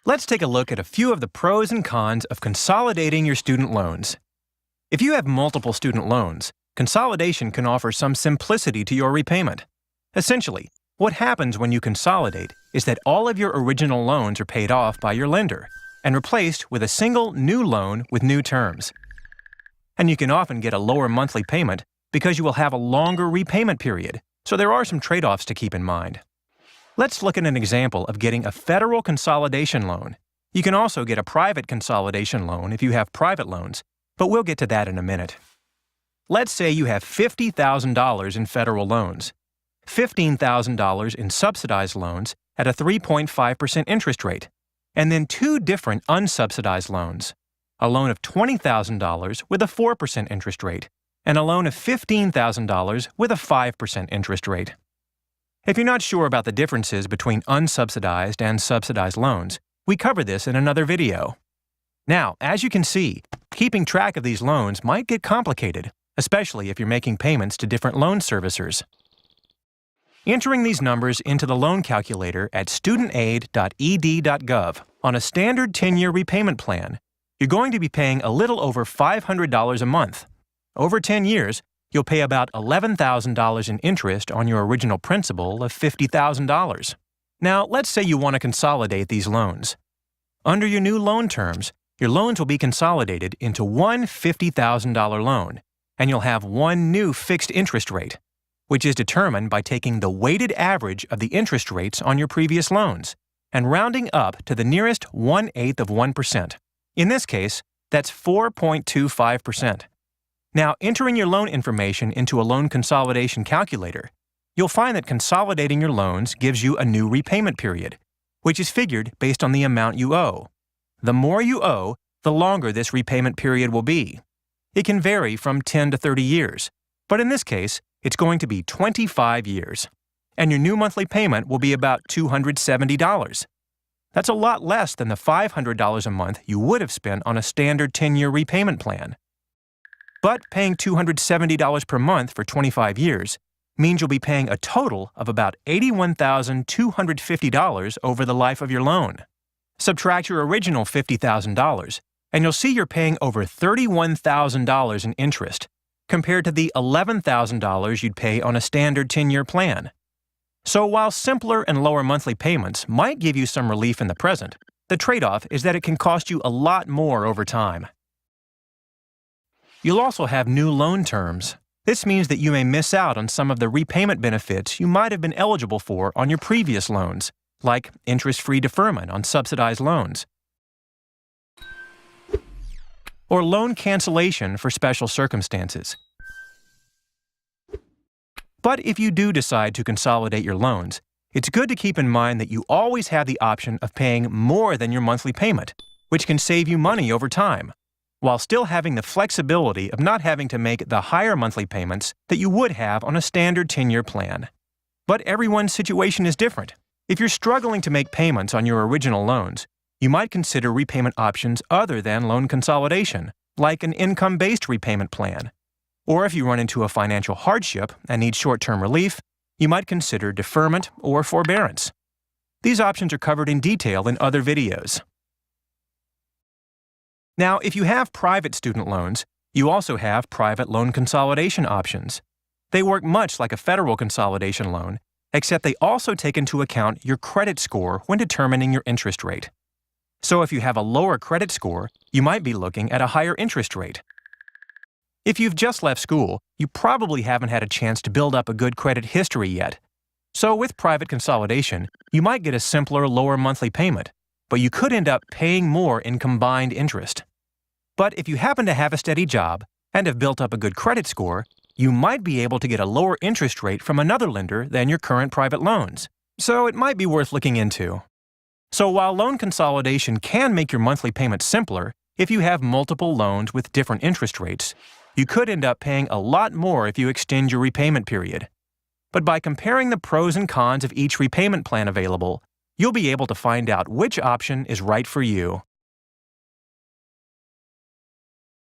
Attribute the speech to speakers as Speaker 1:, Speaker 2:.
Speaker 1: Let's take a look at a few of the pros and cons of consolidating your student loans. If you have multiple student loans, consolidation can offer some simplicity to your repayment. Essentially, what happens when you consolidate is that all of your original loans are paid off by your lender and replaced with a single new loan with new terms. And you can often get a lower monthly payment because you will have a longer repayment period, so there are some trade-offs to keep in mind. Let's look at an example of getting a federal consolidation loan. You can also get a private consolidation loan if you have private loans, but we'll get to that in a minute. Let's say you have $50,000 in federal loans, $15,000 in subsidized loans at a 3.5% interest rate, and then two different unsubsidized loans, a loan of $20,000 with a 4% interest rate, and a loan of $15,000 with a 5% interest rate. If you're not sure about the differences between unsubsidized and subsidized loans, we cover this in another video. Now, as you can see, keeping track of these loans might get complicated, especially if you're making payments to different loan servicers. Entering these numbers into the loan calculator at studentaid.ed.gov on a standard 10-year repayment plan, you're going to be paying a little over $500 a month. Over 10 years, you'll pay about $11,000 in interest on your original principal of $50,000. Now, let's say you want to consolidate these loans. Under your new loan terms, your loans will be consolidated into one $50,000 loan, and you'll have one new fixed interest rate, which is determined by taking the weighted average of the interest rates on your previous loans and rounding up to the nearest 1/8 of 1%. In this case, that's 4.25%. Now, entering your loan information into a loan consolidation calculator, you'll find that consolidating your loans gives you a new repayment period, which is figured based on the amount you owe. The more you owe, the longer this repayment period will be. It can vary from 10 to 30 years, but in this case, it's going to be 25 years, and your new monthly payment will be about $270. That's a lot less than the $500 a month you would have spent on a standard 10-year repayment plan. But paying $270 per month for 25 years means you'll be paying a total of about $81,250 over the life of your loan. Subtract your original $50,000, and you'll see you're paying over $31,000 in interest, compared to the $11,000 you'd pay on a standard 10-year plan. So while simpler and lower monthly payments might give you some relief in the present, the trade-off is that it can cost you a lot more over time. You'll also have new loan terms. This means that you may miss out on some of the repayment benefits you might have been eligible for on your previous loans, like interest-free deferment on subsidized loans, or loan cancellation for special circumstances. But if you do decide to consolidate your loans, it's good to keep in mind that you always have the option of paying more than your monthly payment, which can save you money over time, while still having the flexibility of not having to make the higher monthly payments that you would have on a standard 10-year plan. But everyone's situation is different. If you're struggling to make payments on your original loans, you might consider repayment options other than loan consolidation, like an income-based repayment plan. Or if you run into a financial hardship and need short-term relief, you might consider deferment or forbearance. These options are covered in detail in other videos. Now, if you have private student loans, you also have private loan consolidation options. They work much like a federal consolidation loan, except they also take into account your credit score when determining your interest rate. So if you have a lower credit score, you might be looking at a higher interest rate. If you've just left school, you probably haven't had a chance to build up a good credit history yet. So with private consolidation, you might get a simpler, lower monthly payment, but you could end up paying more in combined interest. But if you happen to have a steady job and have built up a good credit score, you might be able to get a lower interest rate from another lender than your current private loans. So it might be worth looking into. So while loan consolidation can make your monthly payment simpler, if you have multiple loans with different interest rates, you could end up paying a lot more if you extend your repayment period. But by comparing the pros and cons of each repayment plan available, you'll be able to find out which option is right for you.